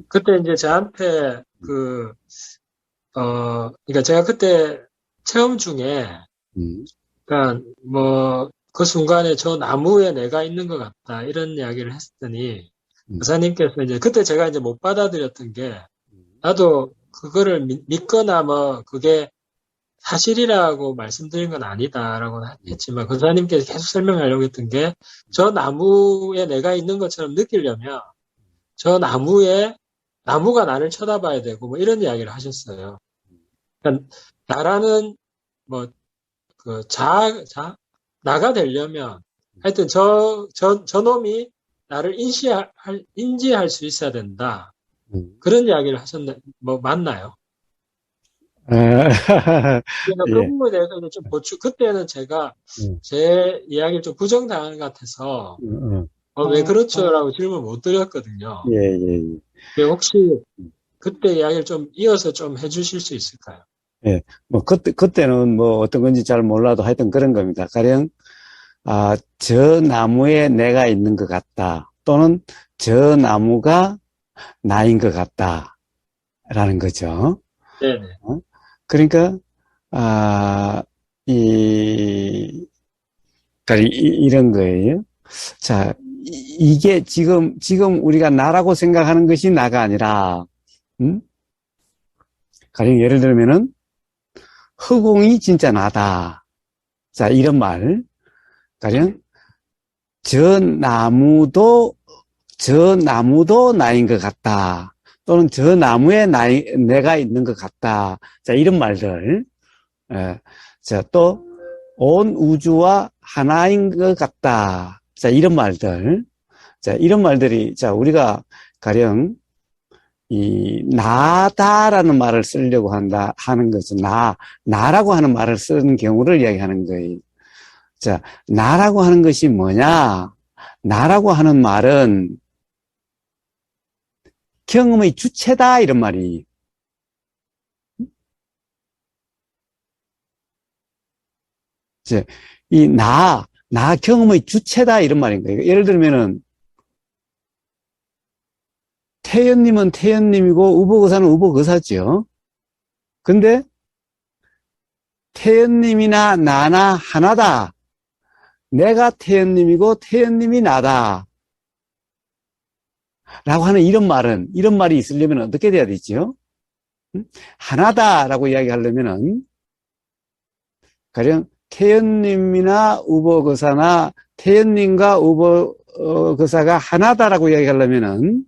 그때 이제 저한테 그러니까 제가 그때 체험 중에, 음, 그러니까 뭐, 그 순간에 저 나무에 내가 있는 것 같다, 이런 이야기를 했더니, 음, 의사님께서 이제, 그때 제가 이제 못 받아들였던 게, 나도 그거를 믿거나 뭐, 그게 사실이라고 말씀드린 건 아니다라고 했지만, 그 의사님께서 계속 설명하려고 했던 게, 저 나무에 내가 있는 것처럼 느끼려면, 저 나무가 나를 쳐다봐야 되고, 뭐, 이런 이야기를 하셨어요. 그러니까 나라는 뭐, 나가 되려면, 하여튼 저 놈이 나를 인지할 수 있어야 된다. 음. 그런 이야기를 하셨나, 뭐, 맞나요? 아, 그래서 그 예, 부분에 대해서 좀 그때는 제가 음, 제 이야기를 좀 부정당한 것 같아서, 음, 왜 그렇죠라고 질문을 못 드렸거든요. 예, 예, 예. 혹시 그때 이야기를 좀 이어서 좀 해주실 수 있을까요? 예. 뭐, 그때는 뭐 어떤 건지 잘 몰라도 하여튼 그런 겁니다. 가령, 저 나무에 내가 있는 것 같다. 또는 저 나무가 나인 것 같다. 라는 거죠. 네네. 어? 그러니까, 아, 이, 이런 거예요. 자, 이게 지금 우리가 나라고 생각하는 것이 나가 아니라, 음? 가령 예를 들면은, 허공이 진짜 나다. 자, 이런 말. 가령, 저 나무도, 저 나무도 나인 것 같다. 또는 저 나무에 내가 있는 것 같다. 자, 이런 말들. 예. 자, 또, 온 우주와 하나인 것 같다. 자, 이런 말들. 자, 이런 말들이, 자, 우리가 가령, 나다라는 말을 쓰려고 하는 거죠. 나라고 하는 말을 쓰는 경우를 이야기하는 거예요. 자, 나라고 하는 것이 뭐냐? 나라고 하는 말은 경험의 주체다, 이런 말이. 이제, 나 경험의 주체다, 이런 말인 거예요. 예를 들면은, 태연님은 태연님이고, 우보거사는 우보거사죠. 근데, 태연님이나 나나 하나다. 내가 태연님이고, 태연님이 나다. 라고 하는 이런 말이 있으려면 어떻게 돼야 되죠? 하나다라고 이야기하려면은, 가령, 태연님이나 우보거사나 태연님과 우보거사가 하나다라고 이야기하려면은,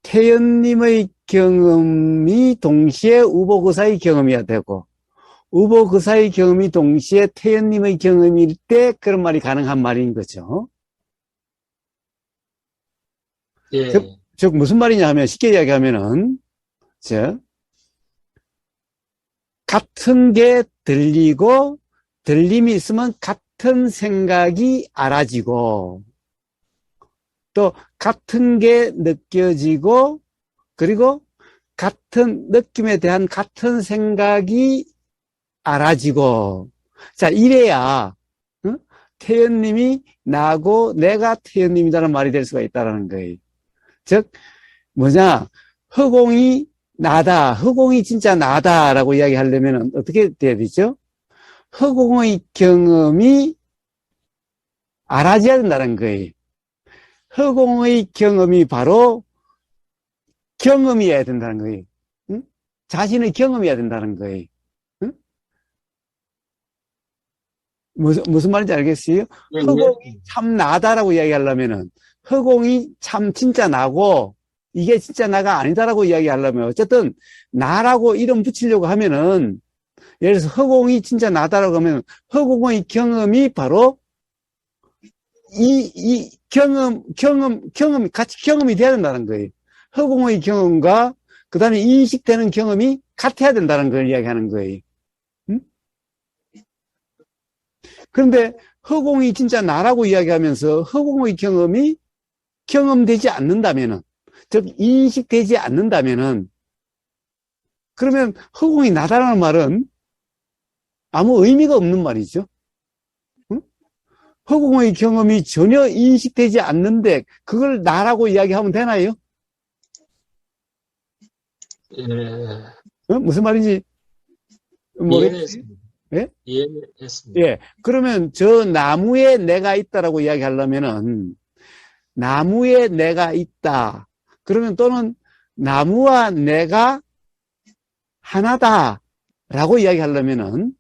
태연님의 경험이 동시에 우보거사의 경험이어야 되고, 우보거사의 경험이 동시에 태연님의 경험일 때 그런 말이 가능한 말인 거죠. 즉, 예, 즉 무슨 말이냐 하면 쉽게 이야기하면은, 즉, 같은 게 들리고 들림이 있으면 같은 생각이 알아지고 또 같은 게 느껴지고 그리고 같은 느낌에 대한 같은 생각이 알아지고 자 이래야 응? 태연님이 나고 내가 태연님이라는 말이 될 수가 있다는 거예요. 즉 뭐냐 허공이 나다 허공이 진짜 나다라고 이야기하려면 어떻게 돼야 되죠? 허공의 경험이 알아져야 된다는 거예요. 허공의 경험이 바로 경험이어야 된다는 거예요. 응? 자신의 경험이어야 된다는 거예요. 응? 무슨 말인지 알겠어요? 예, 예. 허공이 참 나다라고 이야기하려면은 허공이 참 진짜 나고 이게 진짜 나가 아니다라고 이야기하려면 어쨌든 나라고 이름 붙이려고 하면은 예를 들어서 허공이 진짜 나다라고 하면 허공의 경험이 바로 이 경험이 같이 경험이 돼야 된다는 거예요. 허공의 경험과 그 다음에 인식되는 경험이 같아야 된다는 걸 이야기하는 거예요. 응? 그런데 허공이 진짜 나라고 이야기하면서 허공의 경험이 경험되지 않는다면은, 즉, 인식되지 않는다면은, 그러면 허공이 나다라는 말은 아무 의미가 없는 말이죠. 응? 허공의 경험이 전혀 인식되지 않는데, 그걸 나라고 이야기하면 되나요? 예, 무슨 말인지 이해는 모르겠지? 했습니다. 예? 이해는 했습니다. 예. 그러면 저 나무에 내가 있다라고 이야기하려면은 나무에 내가 있다. 그러면 또는 나무와 내가 하나다라고 이야기하려면은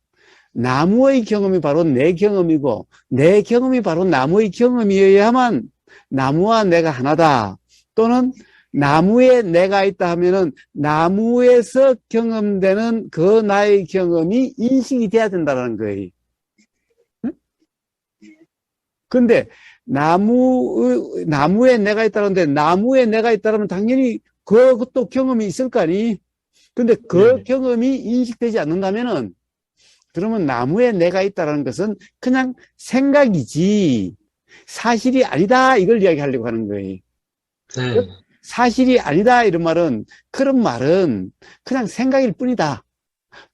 나무의 경험이 바로 내 경험이고 내 경험이 바로 나무의 경험이어야만 나무와 내가 하나다. 또는 나무에 내가 있다 하면은 나무에서 경험되는 그 나의 경험이 인식이 돼야 된다는 거예요. 근데 나무에 내가 있다는데 나무에 내가 있다면 당연히 그것도 경험이 있을 거 아니. 근데 그 네, 경험이 인식되지 않는다면은 그러면 나무에 내가 있다는 것은 그냥 생각이지 사실이 아니다 이걸 이야기하려고 하는 거예요. 네, 사실이 아니다 이런 말은 그런 말은 그냥 생각일 뿐이다.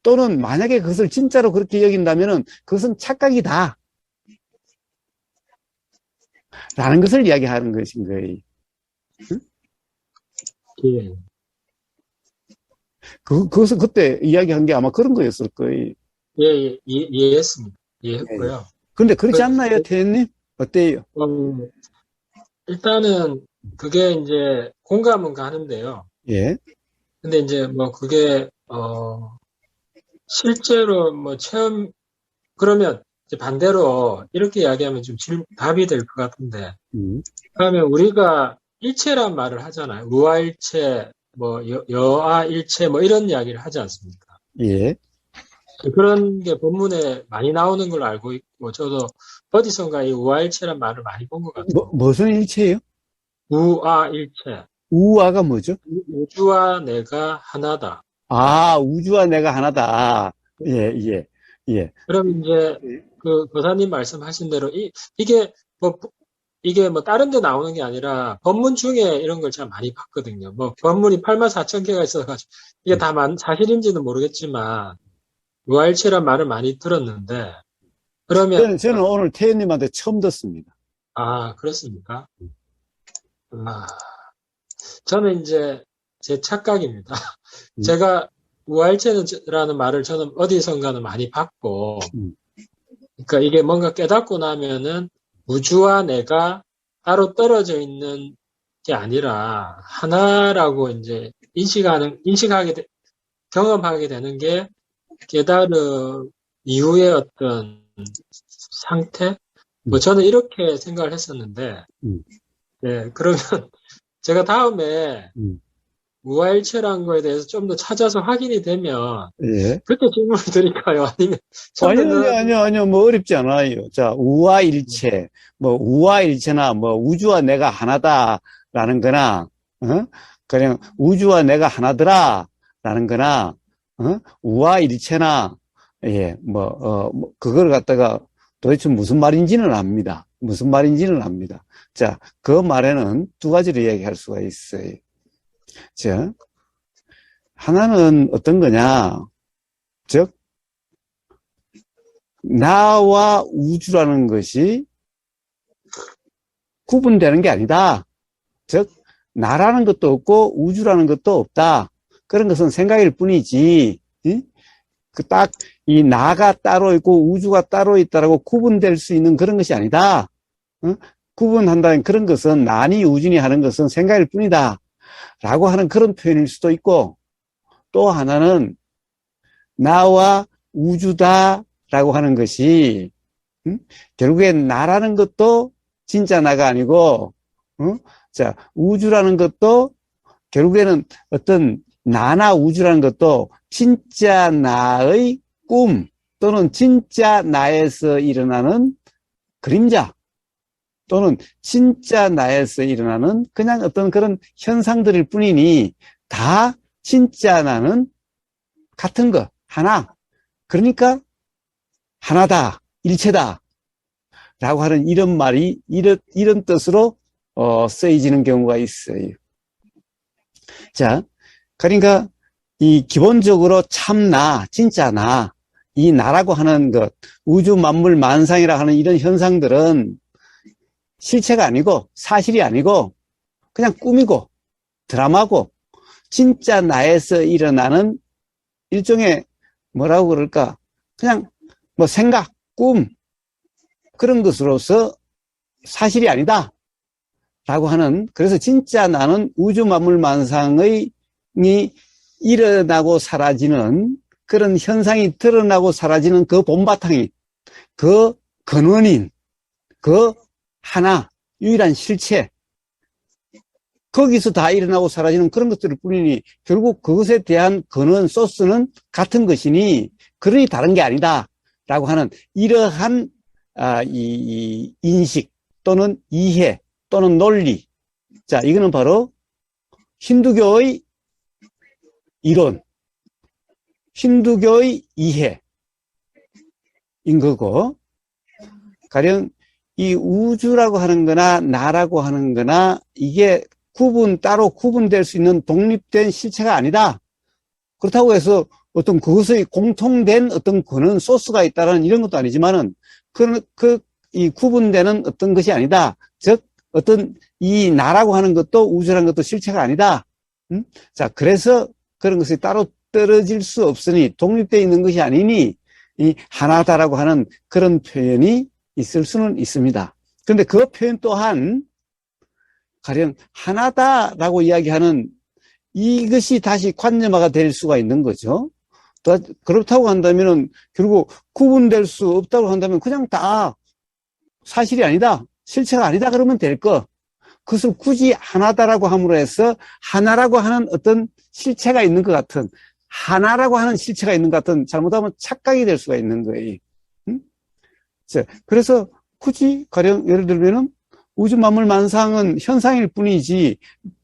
또는 만약에 그것을 진짜로 그렇게 여긴다면은 그것은 착각이다. 라는 것을 이야기하는 것인 거예요. 예, 그것을 그때 이야기한 게 아마 그런 거였을 거예요. 예, 예, 이해했습니다. 예. 이해했고요. 근데 그렇지 그, 않나요, 태연님? 어때요? 일단은 그게 이제 공감은 가는데요. 예. 근데 이제 뭐 그게, 실제로 뭐 체험, 그러면 이제 반대로 이렇게 이야기하면 좀 답이 될 것 같은데, 음. 그러면 우리가 일체란 말을 하잖아요. 우아일체, 뭐 여아일체 뭐 이런 이야기를 하지 않습니까? 예. 그런 게 본문에 많이 나오는 걸로 알고 있고 저도 어디선가 이 우아일체란 말을 많이 본 것 같아요. 무슨 일체예요? 우아일체, 우아가 뭐죠? 우주와 내가 하나다. 아, 우주와 내가 하나다. 예, 예, 예. 그럼 이제 그 교사님 말씀하신 대로 이게 뭐 이게 뭐 다른 데 나오는 게 아니라 법문 중에 이런 걸 제가 많이 봤거든요. 뭐 법문이 84,000개가 있어가지고 이게 다 사실인지는 모르겠지만 무알체란 말을 많이 들었는데 그러면 저는 오늘 태연님한테 처음 듣습니다. 그렇습니까? 저는 이제 제 착각입니다. 음, 제가 무알체라는 말을 저는 어디선가는 많이 봤고 음, 그러니까 이게 뭔가 깨닫고 나면은 우주와 내가 따로 떨어져 있는 게 아니라 하나라고 이제 경험하게 되는 게 깨달음 이후의 어떤 상태? 뭐 음, 저는 이렇게 생각을 했었는데, 음, 네, 그러면 제가 다음에 음. 무아일체라는 거에 대해서 좀 더 찾아서 확인이 되면 예. 그때 질문을 드릴까요? 아니면 아니요, 아니요, 처음에는 아니요, 아니요. 뭐 어렵지 않아요. 자, 우아일체, 뭐 우아일체나 뭐 우주와 내가 하나다라는 거나, 어? 그냥 우주와 내가 하나더라라는 거나, 우아일체나, 예, 뭐 그걸 갖다가 도대체 무슨 말인지는 압니다. 무슨 말인지는 압니다. 자, 그 말에는 두 가지로 이야기할 수가 있어요. 자, 하나는 어떤 거냐, 즉, 나와 우주라는 것이 구분되는 게 아니다. 즉, 나라는 것도 없고 우주라는 것도 없다. 그런 것은 생각일 뿐이지. 딱 이 나가 따로 있고 우주가 따로 있다라고 구분될 수 있는 그런 것이 아니다. 구분한다는 그런 것은 나니 우주니 하는 것은 생각일 뿐이다. 라고 하는 그런 표현일 수도 있고 또 하나는 나와 우주다라고 하는 것이 결국엔 나라는 것도 진짜 나가 아니고 자 우주라는 것도 결국에는 어떤 나나 우주라는 것도 진짜 나의 꿈 또는 진짜 나에서 일어나는 그림자 또는 진짜 나에서 일어나는 그냥 어떤 그런 현상들일 뿐이니 다 진짜 나는 같은 거 하나. 그러니까 하나다, 일체다 라고 하는 이런 말이 이런 뜻으로 쓰여지는 경우가 있어요. 자, 그러니까 이 기본적으로 참나, 진짜 나, 이 나라고 하는 것, 우주 만물 만상이라 하는 이런 현상들은 실체가 아니고 사실이 아니고 그냥 꿈이고 드라마고 진짜 나에서 일어나는 일종의 뭐라고 그럴까? 그냥 뭐 생각, 꿈, 그런 것으로서 사실이 아니다. 라고 하는, 그래서 진짜 나는 우주 만물 만상의 일어나고 사라지는 그런 현상이 드러나고 사라지는 그 본바탕이, 그 근원인, 그 하나, 유일한 실체, 거기서 다 일어나고 사라지는 그런 것들일 뿐이니 결국 그것에 대한 근원, 소스는 같은 것이니 그러니 다른 게 아니다. 라고 하는 이러한 이 인식 또는 이해 또는 논리. 자, 이거는 바로 힌두교의 이론, 힌두교의 이해인 거고, 가령 이 우주라고 하는 거나 나라고 하는 거나 이게 따로 구분될 수 있는 독립된 실체가 아니다. 그렇다고 해서 어떤 그것의 공통된 어떤 근원 소스가 있다는 이런 것도 아니지만은 이 구분되는 어떤 것이 아니다. 즉 어떤 이 나라고 하는 것도 우주라는 것도 실체가 아니다. 자, 그래서 그런 것이 따로 떨어질 수 없으니 독립되어 있는 것이 아니니 이 하나다라고 하는 그런 표현이 있을 수는 있습니다. 그런데 그 표현 또한 가령 하나다라고 이야기하는 이것이 다시 관념화가 될 수가 있는 거죠. 그렇다고 한다면은 결국 구분될 수 없다고 한다면 그냥 다 사실이 아니다, 실체가 아니다 그러면 될 거. 그것을 굳이 하나다라고 함으로 해서 하나라고 하는 어떤 실체가 있는 것 같은, 하나라고 하는 실체가 있는 것 같은, 잘못하면 착각이 될 수가 있는 거예요. 그래서 굳이 가령 예를 들면은 우주 만물 만상은 현상일 뿐이지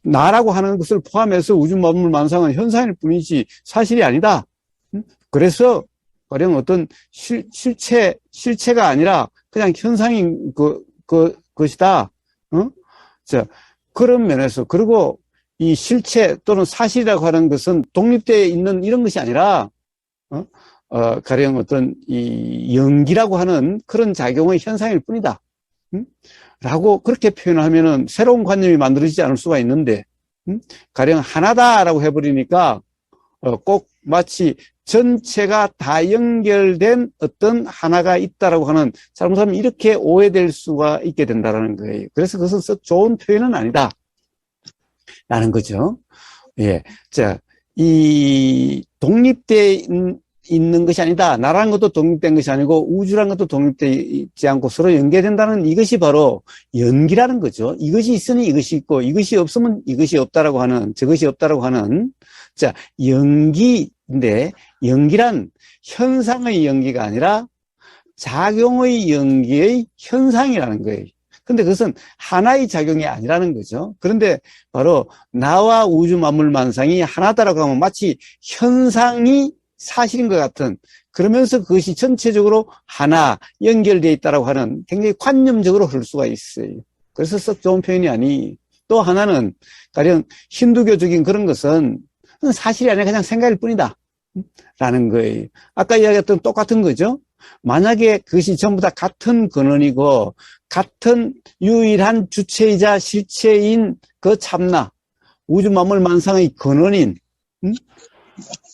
나라고 하는 것을 포함해서 우주 만물 만상은 현상일 뿐이지 사실이 아니다. 그래서 가령 어떤 실체가 아니라 그냥 현상인 것이다. 자, 그런 면에서, 그리고 이 실체 또는 사실이라고 하는 것은 독립되어 있는 이런 것이 아니라 가령 어떤 이 연기라고 하는 그런 작용의 현상일 뿐이다. 라고 그렇게 표현하면은 새로운 관념이 만들어지지 않을 수가 있는데, 가령 하나다라고 해버리니까 꼭 마치 전체가 다 연결된 어떤 하나가 있다라고 하는, 잘못하면 이렇게 오해될 수가 있게 된다라는 거예요. 그래서 그것은 썩 좋은 표현은 아니다. 라는 거죠. 예. 자, 이 독립되어 있는 것이 아니다. 나라는 것도 독립된 것이 아니고 우주라는 것도 독립되어 있지 않고 서로 연계된다는 이것이 바로 연기라는 거죠. 이것이 있으니 이것이 있고 이것이 없으면 이것이 없다라고 하는, 저것이 없다라고 하는, 자, 연기인데 연기란 현상의 연기가 아니라 작용의 연기의 현상이라는 거예요. 근데 그것은 하나의 작용이 아니라는 거죠. 그런데 바로 나와 우주 만물 만상이 하나다라고 하면 마치 현상이 사실인 것 같은, 그러면서 그것이 전체적으로 하나 연결되어 있다라고 하는 굉장히 관념적으로 흐를 수가 있어요. 그래서 썩 좋은 표현이 아니. 또 하나는 가령 힌두교적인 그런 것은 사실이 아니라 그냥 생각일 뿐이다 라는 거예요. 아까 이야기했던 똑같은 거죠. 만약에 그것이 전부 다 같은 근원이고 같은 유일한 주체이자 실체인 그 참나, 우주 만물 만상의 근원인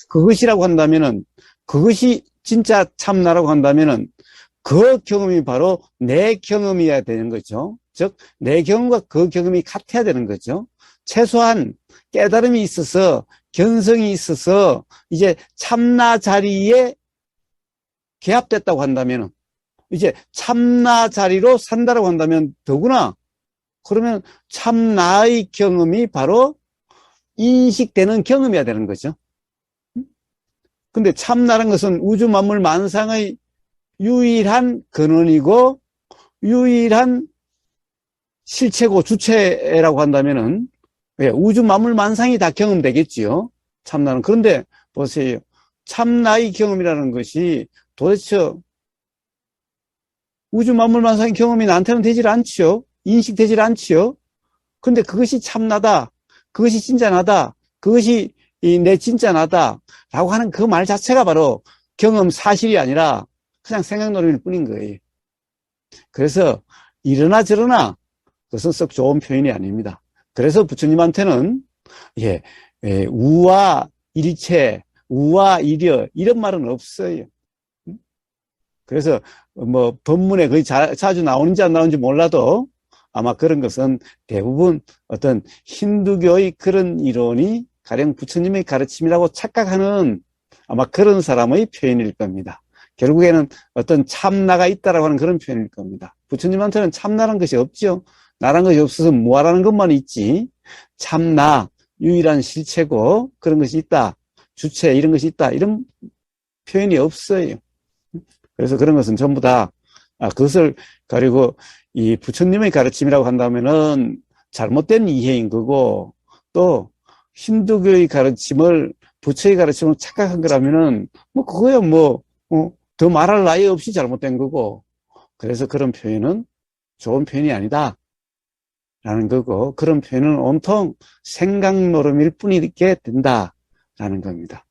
그것이라고 한다면은, 그것이 진짜 참나라고 한다면은 그 경험이 바로 내 경험이어야 되는 거죠. 즉 내 경험과 그 경험이 같아야 되는 거죠. 최소한 깨달음이 있어서 견성이 있어서 이제 참나 자리에 개합됐다고 한다면, 이제 참나 자리로 산다라고 한다면 더구나 그러면 참나의 경험이 바로 인식되는 경험이어야 되는 거죠. 근데 참나라는 것은 우주 만물 만상의 유일한 근원이고 유일한 실체고 주체라고 한다면은 우주 만물 만상이 다 경험되겠지요. 참나는. 그런데 보세요. 참나의 경험이라는 것이 도대체 우주 만물 만상의 경험이 나한테는 되질 않지요. 인식되질 않지요. 근데 그것이 참나다, 그것이 진짜 나다, 그것이 내 진짜 나다 라고 하는 그 말 자체가 바로 경험 사실이 아니라 그냥 생각놀이일 뿐인 거예요. 그래서 이러나 저러나 그것은 썩 좋은 표현이 아닙니다. 그래서 부처님한테는 우와 일체, 우와 일여 이런 말은 없어요. 그래서 뭐 본문에 거의 자주 나오는지 안 나오는지 몰라도 아마 그런 것은 대부분 어떤 힌두교의 그런 이론이 가령 부처님의 가르침이라고 착각하는 아마 그런 사람의 표현일 겁니다. 결국에는 어떤 참나가 있다라고 하는 그런 표현일 겁니다. 부처님한테는 참나라는 것이 없죠. 나란 것이 없어서 무아라는 것만 있지. 참나, 유일한 실체고 그런 것이 있다. 주체 이런 것이 있다. 이런 표현이 없어요. 그래서 그런 것은 전부 다 그것을 가리고 이 부처님의 가르침이라고 한다면은 잘못된 이해인 거고 또 힌두교의 가르침을 부처의 가르침을 착각한 거라면은 뭐 그거야 뭐 더 말할 나위 없이 잘못된 거고 그래서 그런 표현은 좋은 표현이 아니다 라는 거고 그런 표현은 온통 생각 노름일 뿐이게 된다라는 겁니다.